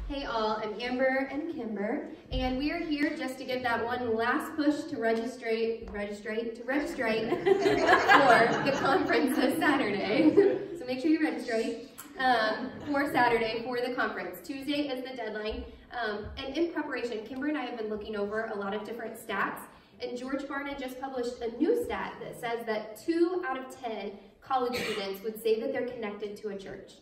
Hey all, I'm Amber and Kimber, and we are here just to give that one last push to register for the conference this Saturday. So make sure you register for Saturday for the conference. Tuesday is the deadline, and in preparation, Kimber and I have been looking over a lot of different stats, and George Barna just published a new stat that says that 2 out of 10 college students would say that they're connected to a church.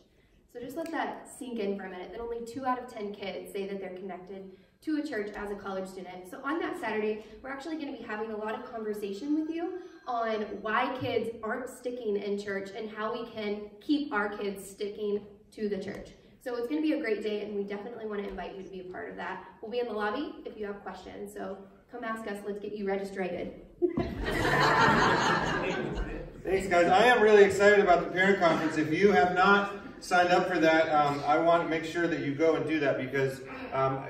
So just let that sink in for a minute, that only 2 out of 10 kids say that they're connected to a church as a college student. So on that Saturday, we're actually going to be having a lot of conversation with you on why kids aren't sticking in church and how we can keep our kids sticking to the church. So it's going to be a great day, and we definitely want to invite you to be a part of that. We'll be in the lobby if you have questions, so come ask us. Let's get you registered. Thanks, guys. I am really excited about the parent conference. If you have not signed up for that, I want to make sure that you go and do that, because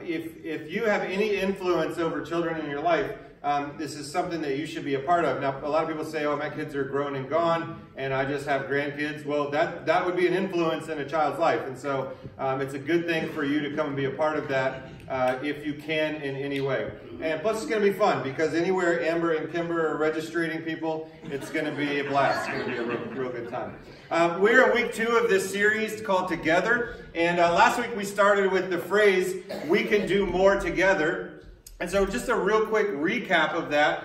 if you have any influence over children in your life, this is something that you should be a part of. Now, a lot of people say, oh, my kids are grown and gone, and I just have grandkids. Well, that would be an influence in a child's life, and so it's a good thing for you to come and be a part of that if you can in any way. And plus, it's going to be fun, because anywhere Amber and Kimber are registering people, it's going to be a blast. It's going to be a real good time. We're in week 2 of this series called Together, and last week we started with the phrase, we can do more together. And so just a real quick recap of that.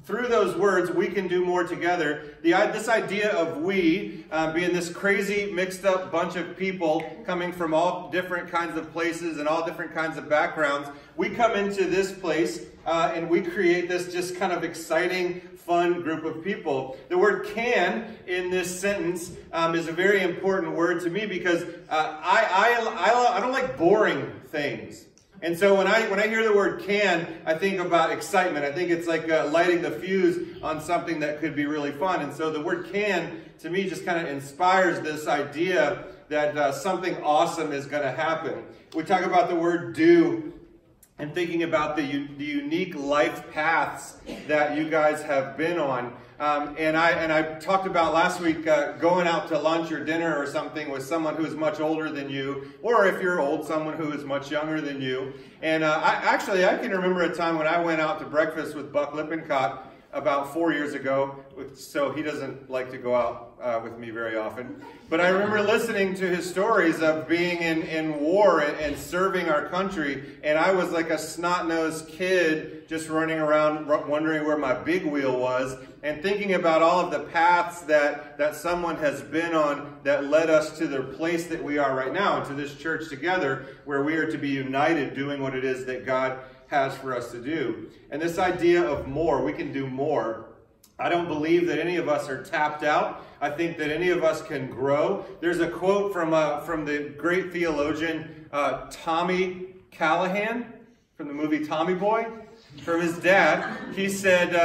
Through those words, we can do more together. This idea of we being this crazy mixed up bunch of people coming from all different kinds of places and all different kinds of backgrounds. We come into this place and we create this just kind of exciting, fun group of people. The word can in this sentence is a very important word to me, because I don't like boring things. And so when I hear the word can, I think about excitement. I think it's like lighting the fuse on something that could be really fun. And so the word can, to me, just kind of inspires this idea that something awesome is going to happen. We talk about the word do, and thinking about the unique life paths that you guys have been on. And I talked about last week going out to lunch or dinner or something with someone who is much older than you, or if you're old, someone who is much younger than you. And I can remember a time when I went out to breakfast with Buck Lippincott about 4 years ago, so he doesn't like to go out with me very often. But I remember listening to his stories of being in war and serving our country, and I was like a snot-nosed kid just running around wondering where my big wheel was, and thinking about all of the paths that someone has been on that led us to the place that we are right now, and to this church together, where we are to be united doing what it is that God has for us to do. And this idea of more, we can do more. I don't believe that any of us are tapped out. I think that any of us can grow. There's a quote from the great theologian Tommy Callahan from the movie Tommy Boy. From his dad, he said,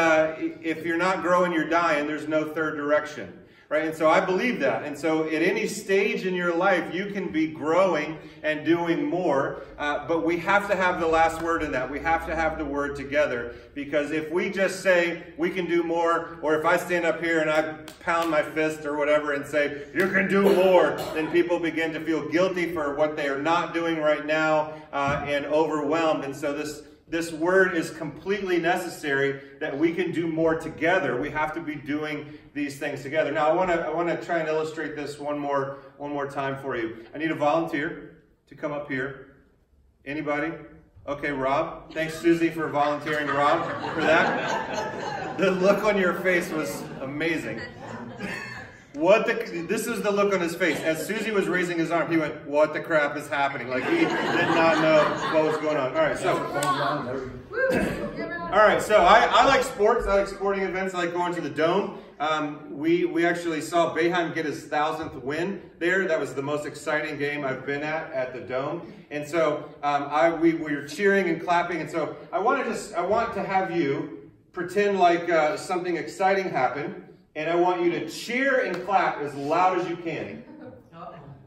if you're not growing, you're dying. There's no third direction. Right? And so I believe that. And so at any stage in your life, you can be growing and doing more. But we have to have the last word in that. We have to have the word together. Because if we just say we can do more, or if I stand up here and I pound my fist or whatever and say, you can do more, then people begin to feel guilty for what they are not doing right now and overwhelmed. And so this word is completely necessary, that we can do more together. We have to be doing these things together. Now, I want to try and illustrate this one more time for you. I need a volunteer to come up here. Anybody? Okay, Rob. Thanks, Susie, for volunteering, Rob, for that. The look on your face was amazing. This is the look on his face. As Susie was raising his arm, he went, what the crap is happening? Like, he did not know what was going on. All right, so I like sports. I like sporting events. I like going to the Dome. We actually saw Boeheim get his 1,000th win there. That was the most exciting game I've been at the Dome. And so we were cheering and clapping. And so I want to have you pretend like something exciting happened. And I want you to cheer and clap as loud as you can.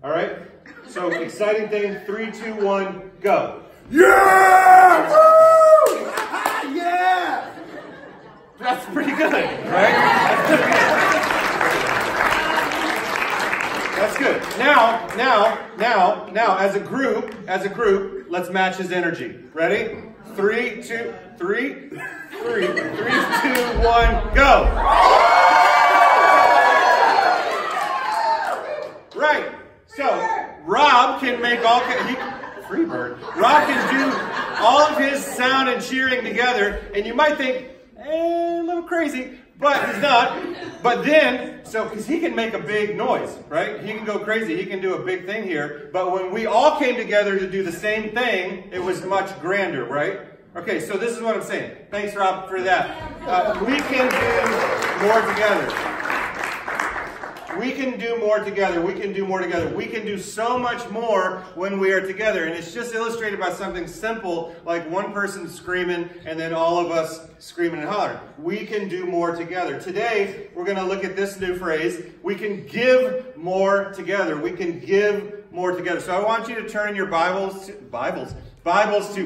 All right? So, exciting thing. 3, 2, 1, go. Yeah! Woo! Yeah! That's pretty good, right? That's good. Now, Now, as a group, let's match his energy. Ready? 3, 2, 3, 3, 3, 2, 1, go! Right. So, Rob can make all... Freebird. Rob can do all of his sound and cheering together, and you might think, a little crazy, but he's not. But then, because he can make a big noise, right? He can go crazy. He can do a big thing here. But when we all came together to do the same thing, it was much grander, right? Okay, so this is what I'm saying. Thanks, Rob, for that. We can do more together. We can do more together. We can do more together. We can do so much more when we are together. And it's just illustrated by something simple like one person screaming and then all of us screaming and hollering. We can do more together. Today, we're going to look at this new phrase. We can give more together. We can give more together. So I want you to turn your Bibles to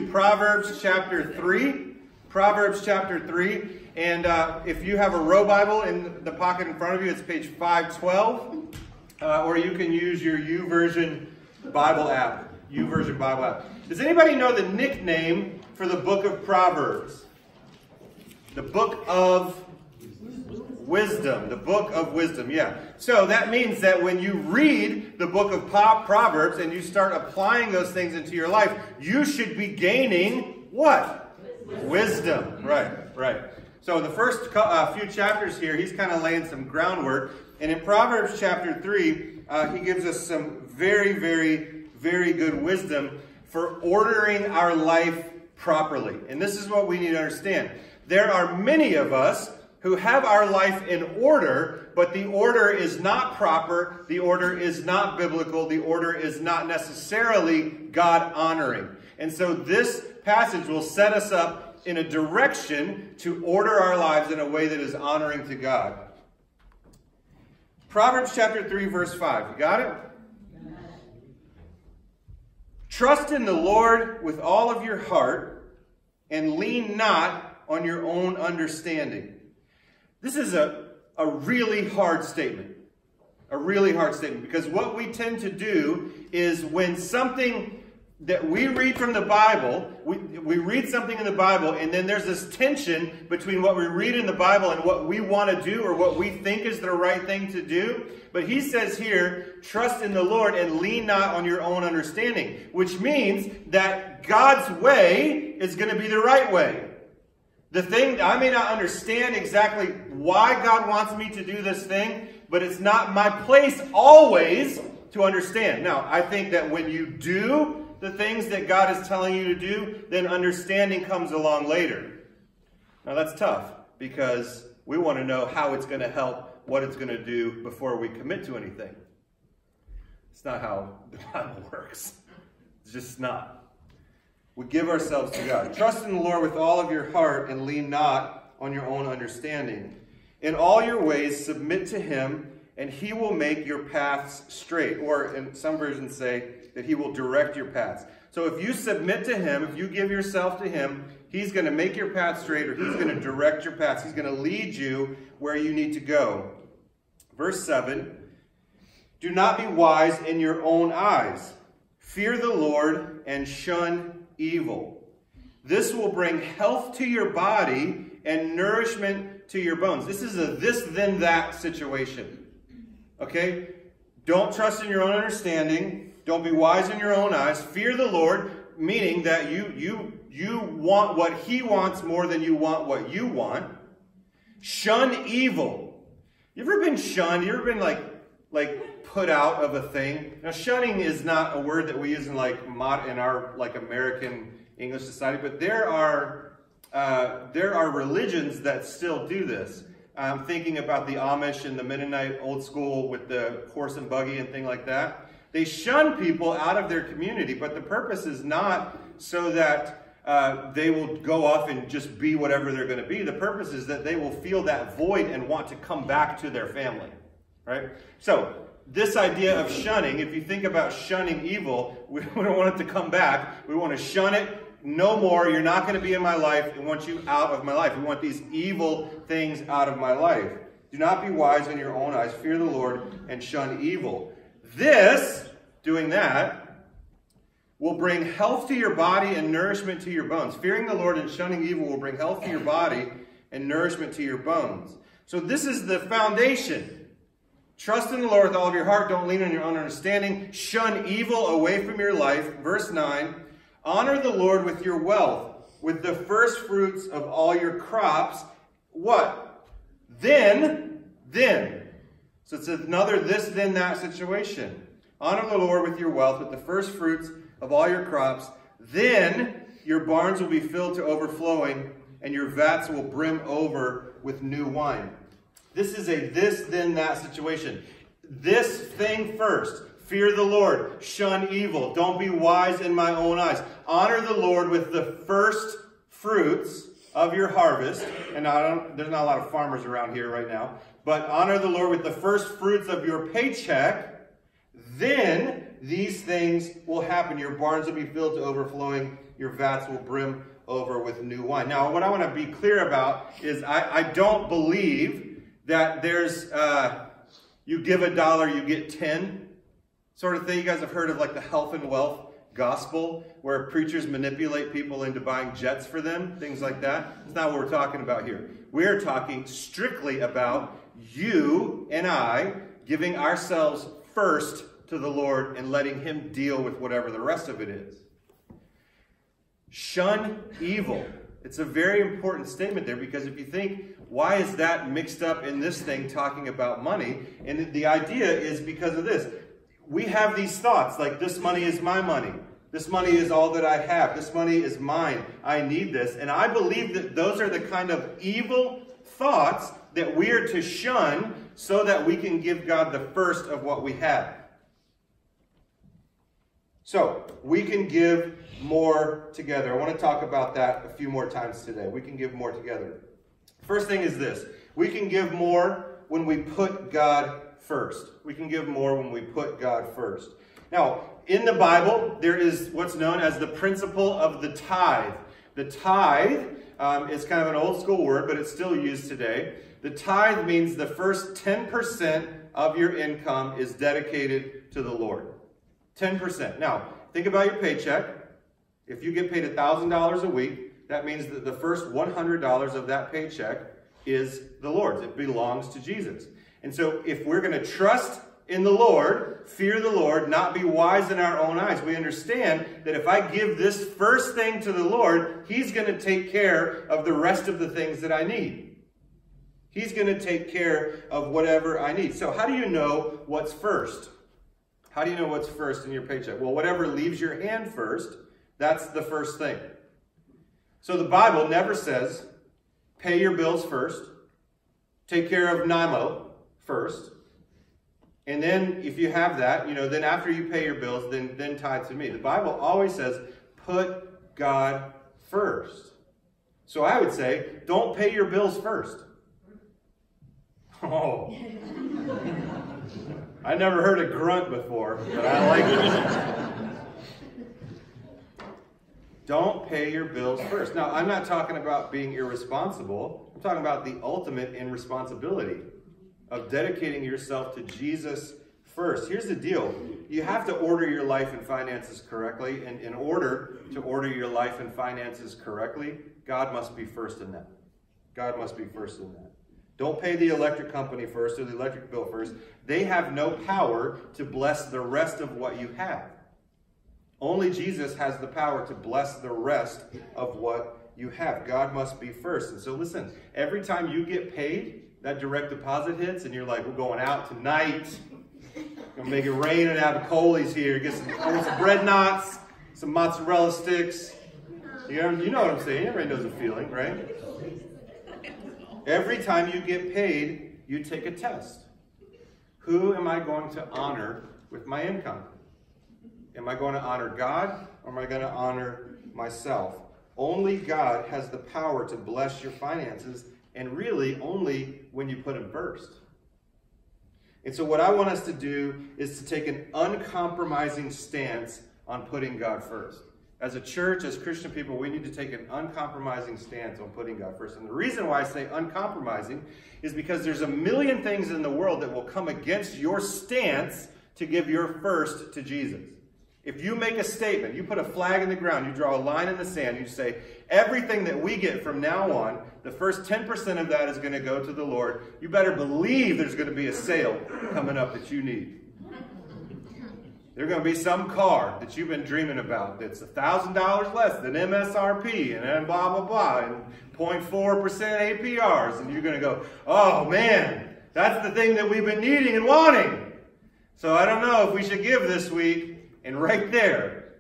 Proverbs chapter 3. Proverbs chapter 3. And if you have a row Bible in the pocket in front of you, it's page 512. Or you can use your YouVersion Bible app. YouVersion Bible app. Does anybody know the nickname for the book of Proverbs? The book of wisdom. The book of wisdom, yeah. So that means that when you read the book of Proverbs and you start applying those things into your life, you should be gaining what? Wisdom. Right. So the first few chapters here, he's kind of laying some groundwork. And in Proverbs chapter 3, he gives us some very, very, very good wisdom for ordering our life properly. And this is what we need to understand. There are many of us who have our life in order, but the order is not proper, the order is not biblical, the order is not necessarily God-honoring. And so this passage will set us up in a direction to order our lives in a way that is honoring to God. Proverbs chapter 3, verse 5. You got it? Trust in the Lord with all of your heart and lean not on your own understanding. This is a really hard statement. A really hard statement. Because what we tend to do is when something that we read from the Bible, we read something in the Bible, and then there's this tension between what we read in the Bible and what we want to do or what we think is the right thing to do. But he says here, trust in the Lord and lean not on your own understanding, which means that God's way is going to be the right way. The thing, I may not understand exactly why God wants me to do this thing, but it's not my place always to understand. Now, I think that when you do the things that God is telling you to do, then understanding comes along later. Now that's tough because we want to know how it's going to help, what it's going to do before we commit to anything. It's not how the Bible works. It's just not. We give ourselves to God. Trust in the Lord with all of your heart and lean not on your own understanding. In all your ways submit to him, and he will make your paths straight. Or in some versions say that he will direct your paths. So if you submit to him, if you give yourself to him, he's going to make your path straight, or he's going to direct your paths. He's going to lead you where you need to go. Verse 7, do not be wise in your own eyes. Fear the Lord and shun evil. This will bring health to your body and nourishment to your bones. This is a this, then, that situation. Okay? Don't trust in your own understanding. Don't be wise in your own eyes. Fear the Lord, meaning that you want what he wants more than you want what you want. Shun evil. You ever been shunned? You ever been like put out of a thing? Now, shunning is not a word that we use in our American English society, but there are religions that still do this. I'm thinking about the Amish and the Mennonite old school with the horse and buggy and thing like that. They shun people out of their community, but the purpose is not so that they will go off and just be whatever they're going to be. The purpose is that they will feel that void and want to come back to their family, right? So this idea of shunning, if you think about shunning evil, we don't want it to come back. We want to shun it. No more. You're not going to be in my life. We want you out of my life. We want these evil things out of my life. Do not be wise in your own eyes. Fear the Lord and shun evil. This doing that will bring health to your body and nourishment to your bones. Fearing the Lord and shunning evil will bring health to your body and nourishment to your bones. So this is the foundation. Trust in the Lord with all of your heart. Don't lean on your own understanding. Shun evil away from your life. Verse 9, honor the Lord with your wealth, with the first fruits of all your crops. What? Then. So it's another this, then, that situation. Honor the Lord with your wealth, with the first fruits of all your crops. Then your barns will be filled to overflowing, and your vats will brim over with new wine. This is a this, then, that situation. This thing first. Fear the Lord. Shun evil. Don't be wise in my own eyes. Honor the Lord with the first fruits of your harvest. And there's not a lot of farmers around here right now. But honor the Lord with the first fruits of your paycheck. Then these things will happen. Your barns will be filled to overflowing. Your vats will brim over with new wine. Now, what I want to be clear about is I don't believe that there's, you give $1, you get 10 sort of thing. You guys have heard of like the health and wealth gospel, where preachers manipulate people into buying jets for them, things like that. It's not what we're talking about here. We're talking strictly about you and I giving ourselves first to the Lord and letting him deal with whatever the rest of it is. Shun evil. It's a very important statement there, because if you think, why is that mixed up in this thing talking about money? And the idea is because of this. We have these thoughts like, this money is my money. This money is all that I have. This money is mine. I need this. And I believe that those are the kind of evil thoughts that we are to shun so that we can give God the first of what we have. So, we can give more together. I want to talk about that a few more times today. We can give more together. First thing is this. We can give more when we put God first. We can give more when we put God first. Now, in the Bible, there is what's known as the principle of the tithe. The tithe is kind of an old school word, but it's still used today. The tithe means the first 10% of your income is dedicated to the Lord. 10%. Now, think about your paycheck. If you get paid $1,000 a week, that means that the first $100 of that paycheck is the Lord's. It belongs to Jesus. And so if we're going to trust in the Lord, fear the Lord, not be wise in our own eyes, we understand that if I give this first thing to the Lord, he's going to take care of the rest of the things that I need. He's going to take care of whatever I need. So how do you know what's first? How do you know what's first in your paycheck? Well, whatever leaves your hand first, that's the first thing. So the Bible never says, pay your bills first, take care of Nimo first, and then if you have that, then after you pay your bills, then tithe to me. The Bible always says, put God first. So I would say, don't pay your bills first. Oh. I never heard a grunt before, but I like it. Don't pay your bills first. Now, I'm not talking about being irresponsible. I'm talking about the ultimate in responsibility of dedicating yourself to Jesus first. Here's the deal. You have to order your life and finances correctly. And in order to order your life and finances correctly, God must be first in that. God must be first in that. Don't pay the electric company first or the electric bill first. They have no power to bless the rest of what you have. Only Jesus has the power to bless the rest of what you have. God must be first. And so listen, every time you get paid, that direct deposit hits and you're like, we're going out tonight. Gonna make it rain and have a Coley's here. Get some bread knots, some mozzarella sticks. You know what I'm saying. Everybody knows the feeling, right? Every time you get paid, you take a test. Who am I going to honor with my income? Am I going to honor God, or am I going to honor myself? Only God has the power to bless your finances, and really only when you put him first. And so what I want us to do is to take an uncompromising stance on putting God first. As a church, as Christian people, we need to take an uncompromising stance on putting God first. And the reason why I say uncompromising is because there's a million things in the world that will come against your stance to give your first to Jesus. If you make a statement, you put a flag in the ground, you draw a line in the sand, you say, everything that we get from now on, the first 10% of that is going to go to the Lord. You better believe there's going to be a sale coming up that you need. There's going to be some car that you've been dreaming about that's $1,000 less than MSRP and then blah, blah, blah, and 0.4% APRs. And you're going to go, oh man, that's the thing that we've been needing and wanting. So I don't know if we should give this week. And right there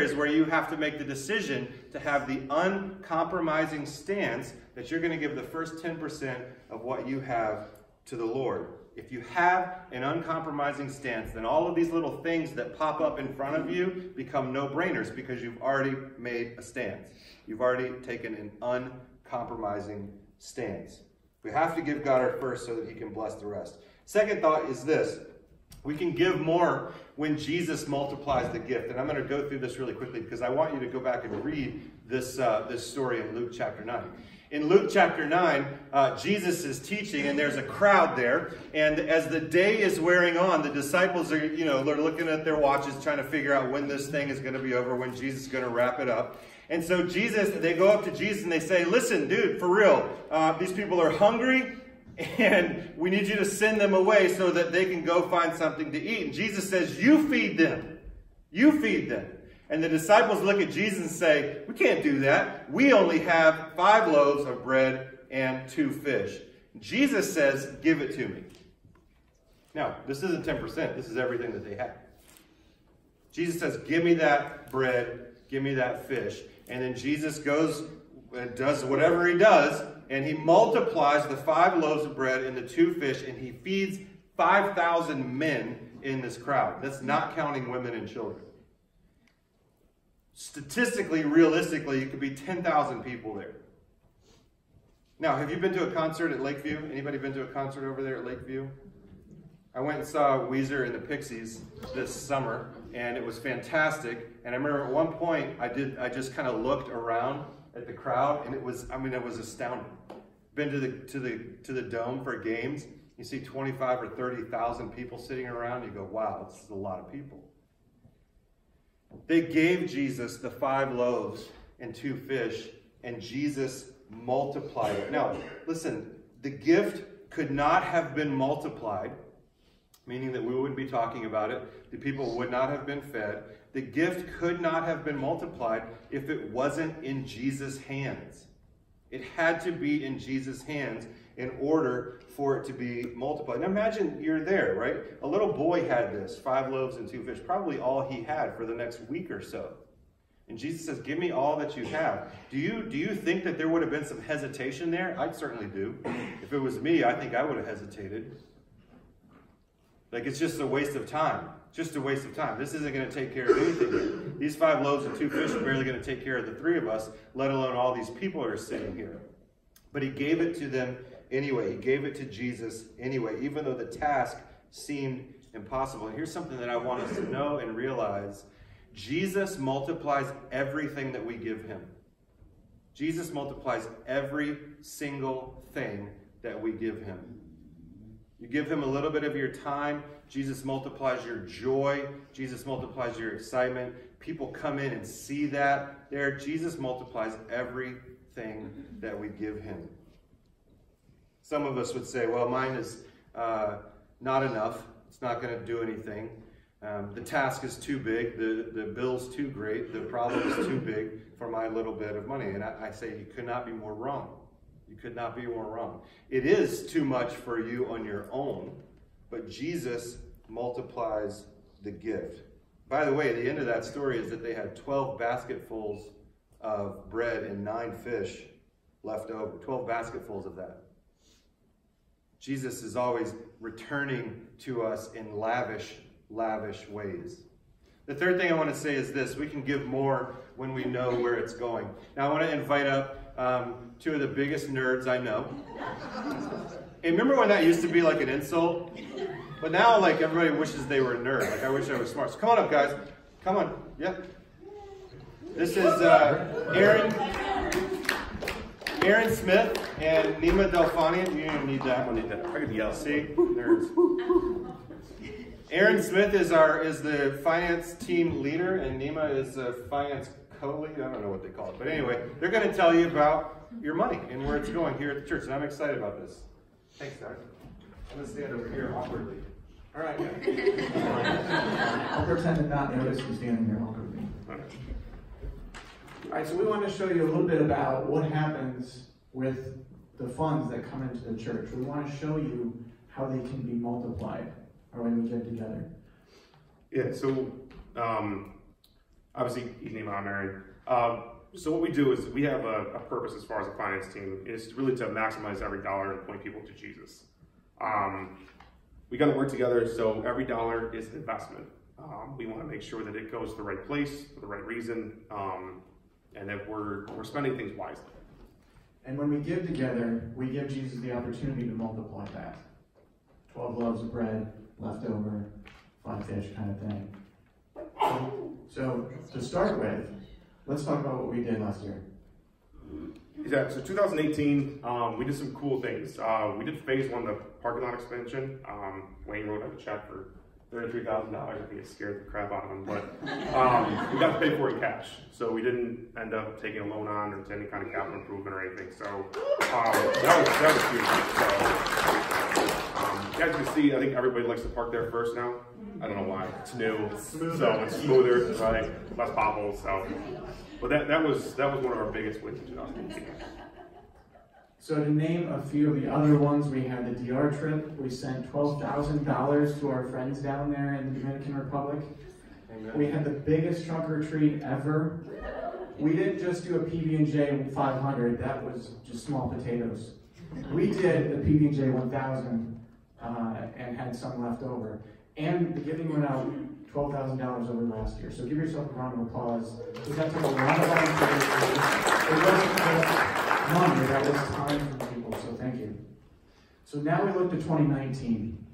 is where you have to make the decision to have the uncompromising stance that you're going to give the first 10% of what you have to the Lord. If you have an uncompromising stance, then all of these little things that pop up in front of you become no-brainers because you've already made a stance. You've already taken an uncompromising stance. We have to give God our first so that he can bless the rest. Second thought is this. We can give more when Jesus multiplies the gift. And I'm going to go through this really quickly because I want you to go back and read this story in Luke chapter 9. In Luke chapter 9, Jesus is teaching and there's a crowd there. And as the day is wearing on, the disciples are, they're looking at their watches trying to figure out when this thing is going to be over, when Jesus is going to wrap it up. And so they go up to Jesus and they say, listen, dude, for real, these people are hungry. And we need you to send them away so that they can go find something to eat. And Jesus says, you feed them. You feed them. And the disciples look at Jesus and say, we can't do that. We only have 5 loaves of bread and 2 fish. Jesus says, give it to me. Now, this isn't 10%. This is everything that they have. Jesus says, give me that bread. Give me that fish. And then Jesus goes and does whatever he does. And he multiplies the 5 loaves of bread and the 2 fish, and he feeds 5,000 men in this crowd. That's not counting women and children. Statistically, realistically, it could be 10,000 people there. Now, have you been to a concert at Lakeview? Anybody been to a concert over there at Lakeview? I went and saw Weezer and the Pixies this summer, and it was fantastic. And I remember at one point, I just kind of looked around at the crowd, and it was astounding. Been to the dome for games, you see 25 or 30,000 people sitting around, you go, wow, this is a lot of people. They gave Jesus the 5 loaves and 2 fish, and Jesus multiplied it. Now, listen, the gift could not have been multiplied, meaning that we wouldn't be talking about it. The people would not have been fed. The gift could not have been multiplied if it wasn't in Jesus' hands. It had to be in Jesus' hands in order for it to be multiplied. Now imagine you're there, right? A little boy had this, 5 loaves and 2 fish, probably all he had for the next week or so. And Jesus says, give me all that you have. Do you think that there would have been some hesitation there? I certainly do. If it was me, I think I would have hesitated. Like, it's just a waste of time. Just a waste of time. This isn't going to take care of anything. These 5 loaves and 2 fish are barely going to take care of the 3 of us, let alone all these people who are sitting here. But he gave it to them anyway. He gave it to Jesus anyway, even though the task seemed impossible. And here's something that I want us to know and realize. Jesus multiplies everything that we give him. Jesus multiplies every single thing that we give him. You give him a little bit of your time, Jesus multiplies your joy, Jesus multiplies your excitement. People come in and see that there. Jesus multiplies everything that we give him. Some of us would say, well, mine is not enough. It's not going to do anything. The task is too big. The bill's too great. The problem is too big for my little bit of money. And I say you could not be more wrong. You could not be more wrong. It is too much for you on your own, but Jesus multiplies the gift. By the way, the end of that story is that they had 12 basketfuls of bread and 9 fish left over. 12 basketfuls of that. Jesus is always returning to us in lavish, lavish ways. The third thing I want to say is this. We can give more when we know where it's going. Now I want to invite up 2 of the biggest nerds I know. Hey, remember when that used to be like an insult? But now, like, everybody wishes they were a nerd. Like, I wish I was smart. So come on up, guys. Come on. Yep. This is Aaron Smith and Nima Delfani. You don't need that. I don't need that. I can yell. See? Nerds. Aaron Smith is the finance team leader, and Nima is the finance co-lead. I don't know what they call it, but anyway, they're going to tell you about your money and where it's going here at the church, and I'm excited about this. Thanks, guys. I'm going to stand over here awkwardly. All right. I'll pretend to not notice you standing there awkwardly. All right, so we want to show you a little bit about what happens with the funds that come into the church. We want to show you how they can be multiplied when we get together. Yeah, so obviously, he's named I'm Aaron. So what we do is we have a purpose as far as a finance team is really to maximize every dollar and point people to Jesus. We got to work together so every dollar is an investment. We want to make sure that it goes to the right place for the right reason, and that we're spending things wisely. And when we give together, we give Jesus the opportunity to multiply that. 12 loaves of bread, left over, 5 fish kind of thing. So to start with, let's talk about what we did last year. Yeah, so 2018, we did some cool things. We did phase 1, the parking lot expansion. Wayne wrote out a check for $33,000. I think it scared the crap out of him, but we got to pay for it in cash. So we didn't end up taking a loan on or any kind of capital improvement or anything. So that was huge. So, as you can see, I think everybody likes to park there first now. I don't know why. It's new, so it's smoother, right? Less potholes. So, but that was one of our biggest wins in 2018. So to name a few of the other ones, we had the DR trip. We sent $12,000 to our friends down there in the Dominican Republic. Amen. We had the biggest trunk or treat ever. We didn't just do a PB&J 500. That was just small potatoes. We did the PB&J 1000 and had some left over. And the giving went out $12,000 over last year. So give yourself a round of applause. We got to a lot of volunteers. It wasn't just money, that was time from people, so thank you. So now we look to 2019.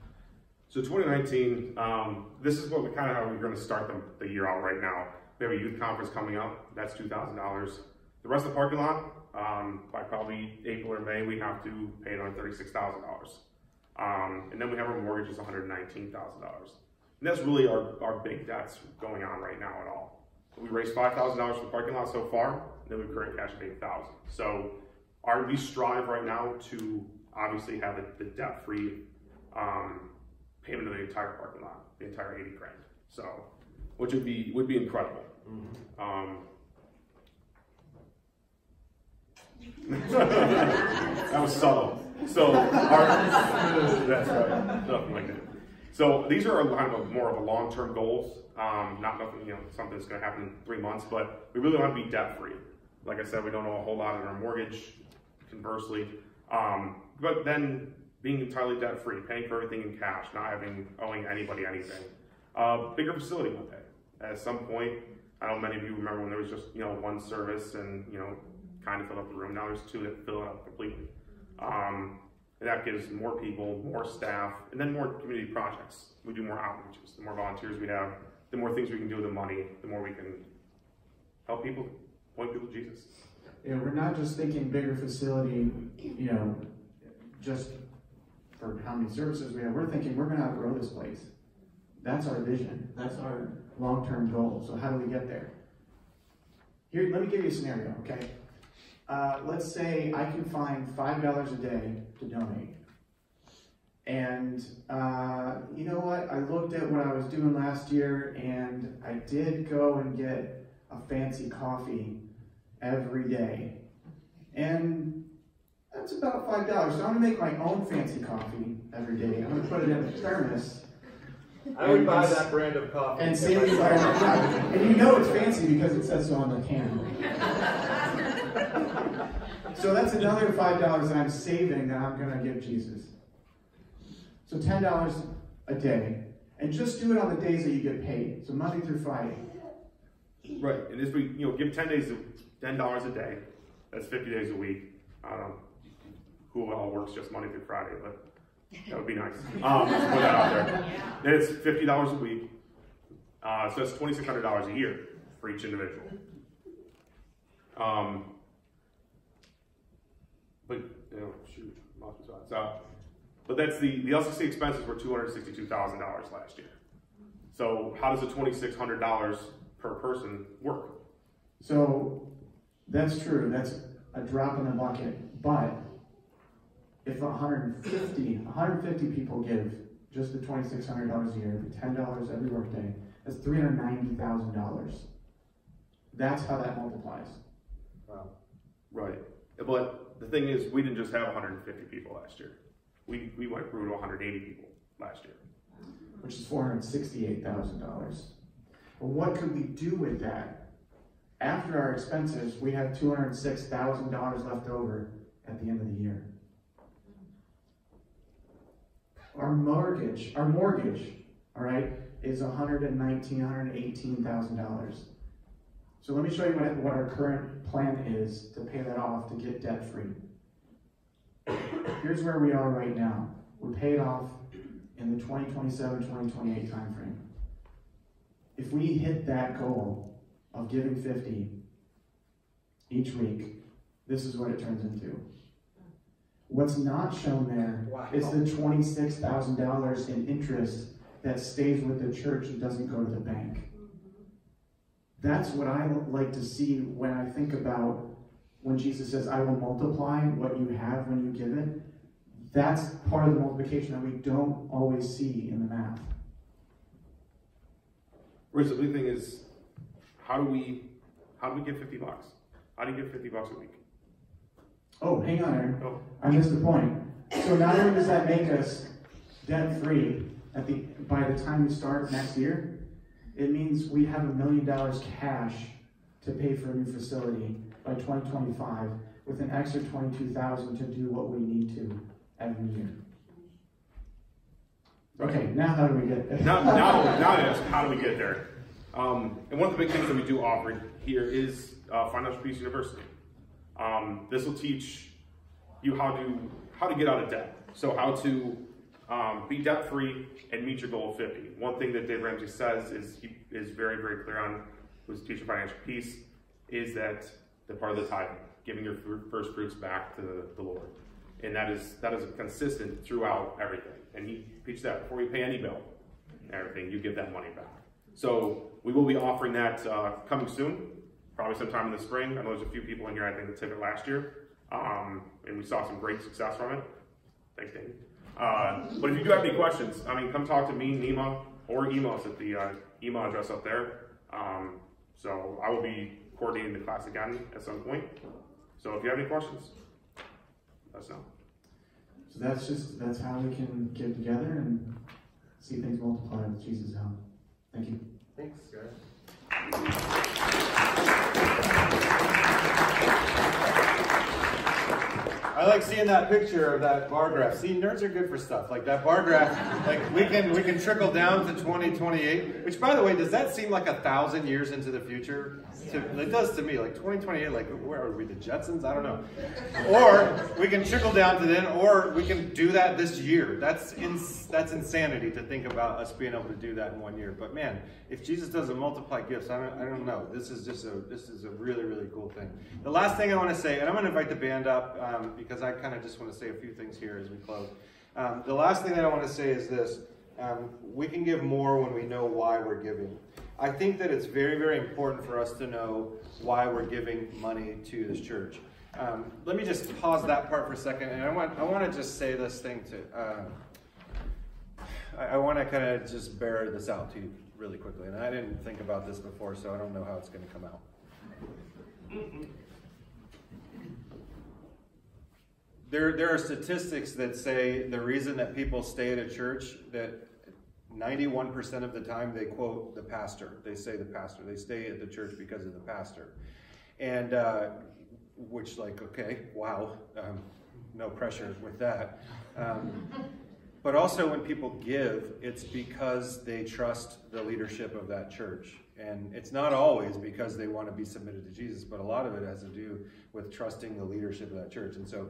So 2019, this is what how we're going to start the year out right now. We have a youth conference coming up. That's $2,000. The rest of the parking lot, by probably April or May, we have to pay another $36,000. And then we have our mortgage is $119,000. And that's really our big debts going on right now at all. We raised $5,000 for the parking lot so far, and then we current cash of $8,000. So we strive right now to obviously have the debt-free payment of the entire parking lot, the entire 80 grand. So, which would be incredible. Mm-hmm. That was subtle. So that's right, nothing like that. So these are kind of more of a long-term goals, not nothing, something that's going to happen in 3 months, but we really want to be debt-free. Like I said, we don't owe a whole lot on our mortgage, conversely, but then being entirely debt-free, paying for everything in cash, not owing anybody anything. Bigger facility one day. At some point, I know many of you remember when there was just one service and kind of fill up the room. Now there's 2 that fill it up completely. And that gives more people, more staff, and then more community projects. We do more outreaches. The more volunteers we have, the more things we can do with the money, the more we can help people, point people to Jesus. We're not just thinking bigger facility, just for how many services we have. We're thinking we're going to outgrow this place. That's our vision. That's our long-term goal. So how do we get there? Here, let me give you a scenario, okay? Let's say I can find $5 a day to donate. And you know what? I looked at what I was doing last year, and I did go and get a fancy coffee every day. And that's about $5. So I'm going to make my own fancy coffee every day. I'm going to put it in a thermos. I would buy that brand of coffee. And save you and you know it's fancy because it says so on the can. So that's another $5 that I'm saving that I'm going to give Jesus. So $10 a day. And just do it on the days that you get paid. So Monday through Friday. Right. And as we give $10 a day, that's 50 days a week. I don't know who all works just Monday through Friday, but that would be nice. Put that out there. Then it's $50 a week. So that's $2,600 a year for each individual. But shoot, lost my thoughts. But that's the LCC expenses were $262,000 last year. So how does the $2,600 per person work? So that's true. That's a drop in the bucket. But if 150 people give just the $2,600 a year, $10 every workday, that's $390,000. That's how that multiplies. Wow. Right. But the thing is, we didn't just have 150 people last year. We grew to 180 people last year. Which is $468,000. But what could we do with that? After our expenses, we have $206,000 left over at the end of the year. Our mortgage, all right, is $118,000. So let me show you what our current plan is to pay that off to get debt free. Here's where we are right now. We're paid off in the 2027-2028 timeframe. If we hit that goal of giving 50 each week, this is what it turns into. What's not shown there is the $26,000 in interest that stays with the church and doesn't go to the bank. That's what I like to see when I think about when Jesus says, I will multiply what you have when you give it. That's part of the multiplication that we don't always see in the math. Rich, the big thing is, how do we get 50 bucks? How do you get 50 bucks a week? Oh, hang on, Aaron. Oh. I missed the point. So not only does that make us debt-free by the time we start next year, it means we have $1 million cash to pay for a new facility by 2025 with an extra $22,000 to do what we need to every year. Okay, now how do we get there? now it's how do we get there? And one of the big things that we do offer here is Financial Peace University. This will teach you how to get out of debt. So how to be debt free and meet your goal of 50. One thing that Dave Ramsey says is he is very, very clear on, who's teaching financial peace, is that the part of the tithing, giving your first fruits back to the Lord. And that is consistent throughout everything. And he preached that before you pay any bill and everything, you give that money back. So we will be offering that coming soon, probably sometime in the spring. I know there's a few people in here, I think, that took it last year. And we saw some great success from it. Thanks, Dave. But if you do have any questions, come talk to me, Nima, or email us at the email address up there. So I will be coordinating the class again at some point. So if you have any questions, let us know. So that's how we can get together and see things multiply with Jesus' help. Thank you. Thanks, guys. I like seeing that picture of that bar graph. See, nerds are good for stuff like that bar graph. Like we can trickle down to 2028. Which, by the way, does that seem like 1,000 years into the future? It does to me. Like 2028. Like where are we? The Jetsons? I don't know. Or we can trickle down to then, or we can do that this year. That's insanity to think about us being able to do that in 1 year. But man, if Jesus doesn't multiply gifts, I don't know. This is a really, really cool thing. The last thing I want to say, and I'm going to invite the band up because I kind of just want to say a few things here as we close. The last thing that I want to say is this. We can give more when we know why we're giving. I think that it's very, very important for us to know why we're giving money to this church. Let me just pause that part for a second, and I want to just say this thing to. I want to kind of just bear this out to you really quickly, and I didn't think about this before, so I don't know how it's going to come out. There are statistics that say the reason that people stay at a church, that 91% of the time they quote the pastor. They say the pastor. They stay at the church because of the pastor. And which, like, okay, wow, no pressure with that. But also when people give, it's because they trust the leadership of that church. And it's not always because they want to be submitted to Jesus, but a lot of it has to do with trusting the leadership of that church. And so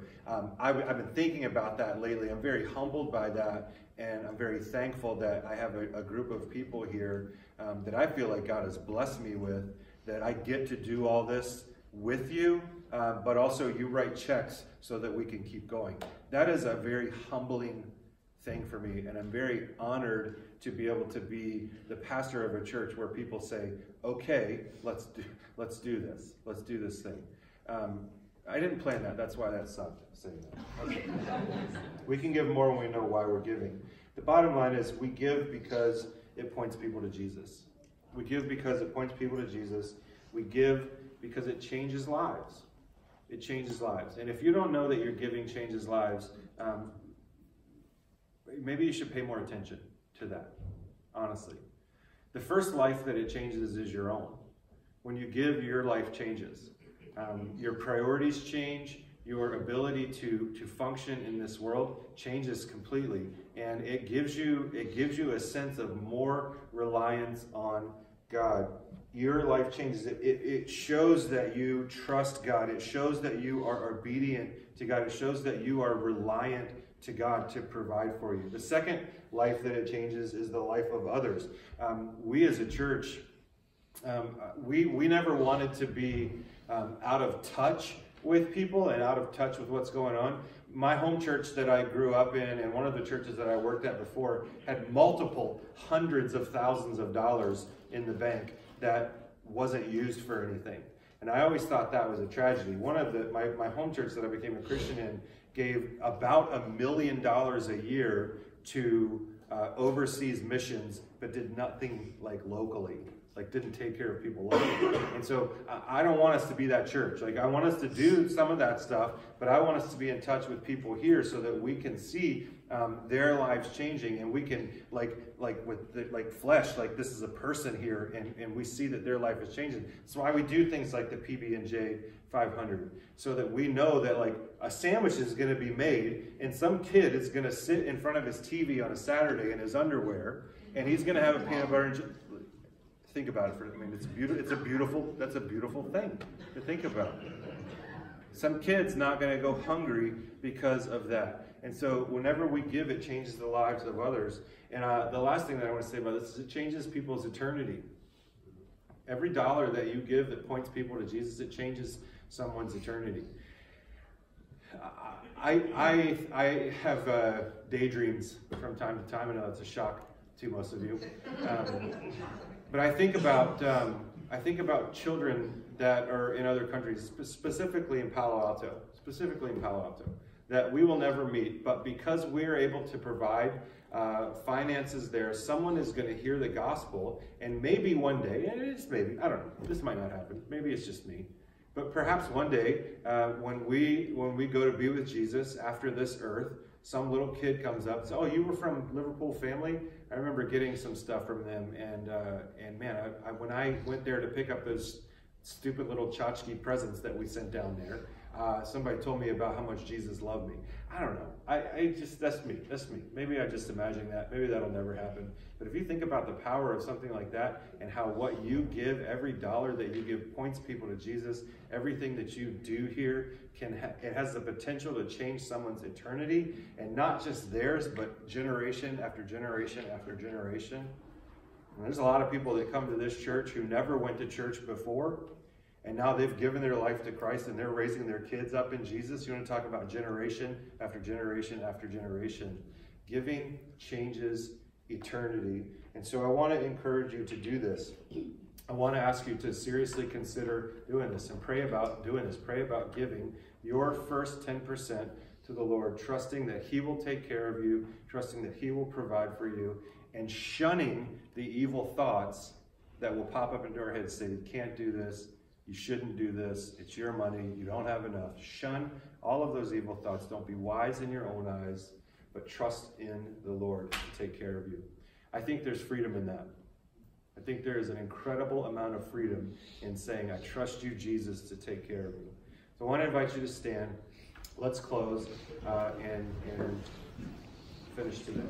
I've been thinking about that lately. I'm very humbled by that, and I'm very thankful that I have a group of people here that I feel like God has blessed me with, that I get to do all this with you, but also you write checks so that we can keep going. That is a very humbling thing for me, and I'm very honored to be able to be the pastor of a church where people say, okay, let's do this. Let's do this thing. I didn't plan that. That's why that sucked, saying that. Okay. We can give more when we know why we're giving. The bottom line is we give because it points people to Jesus. We give because it points people to Jesus. We give because it changes lives. It changes lives. And if you don't know that your giving changes lives, maybe you should pay more attention to that, honestly. The first life that it changes is your own. When you give, your life changes. Your priorities change. Your ability to function in this world changes completely. And it gives you a sense of more reliance on God. Your life changes. It shows that you trust God. It shows that you are obedient to God. It shows that you are reliant to God to provide for you. The second life that it changes is the life of others. We as a church, we never wanted to be out of touch with people and out of touch with what's going on. My home church that I grew up in, and one of the churches that I worked at before, had multiple hundreds of thousands of dollars in the bank that wasn't used for anything. And I always thought that was a tragedy. One of my home church that I became a Christian in gave about $1 million a year to overseas missions, but did nothing like locally. Like didn't take care of people locally. And so I don't want us to be that church. Like I want us to do some of that stuff, but I want us to be in touch with people here so that we can see their lives changing, and we can like flesh, like this is a person here, and we see that their life is changing. That's why we do things like the PB&J 500, so that we know that like a sandwich is going to be made, and some kid is going to sit in front of his TV on a Saturday in his underwear, and he's going to have a peanut butter and jelly. Think about it for a minute. It's beautiful. That's a beautiful thing to think about. Some kid's not going to go hungry because of that. And so whenever we give, it changes the lives of others. And the last thing that I want to say about this is it changes people's eternity. Every dollar that you give that points people to Jesus, it changes someone's eternity. I have daydreams from time to time. I know it's a shock to most of you. But I think about children that are in other countries, specifically in Palo Alto, that we will never meet. But because we're able to provide finances there, someone is going to hear the gospel, and maybe one day, and it's maybe, I don't know, this might not happen. Maybe it's just me. But perhaps one day, when we go to be with Jesus after this earth, some little kid comes up and says, "Oh, you were from Liverpool family?" I remember getting some stuff from them, and man, when I went there to pick up those stupid little tchotchke presents that we sent down there, somebody told me about how much Jesus loved me. I don't know. That's me. Maybe I just imagine that. Maybe that'll never happen. But if you think about the power of something like that, and how what you give, every dollar that you give points people to Jesus, everything that you do here it has the potential to change someone's eternity, and not just theirs, but generation after generation after generation. And there's a lot of people that come to this church who never went to church before, and now they've given their life to Christ, and they're raising their kids up in Jesus. You want to talk about generation after generation after generation. Giving changes eternity. And so I want to encourage you to do this. I want to ask you to seriously consider doing this and pray about doing this. Pray about giving your first 10% to the Lord, trusting that He will take care of you, trusting that He will provide for you, and shunning the evil thoughts that will pop up into our heads, say, you can't do this, you shouldn't do this, it's your money, you don't have enough. Shun all of those evil thoughts. Don't be wise in your own eyes, but trust in the Lord to take care of you. I think there's freedom in that. I think there is an incredible amount of freedom in saying, I trust you, Jesus, to take care of me. So I want to invite you to stand. Let's close and finish today.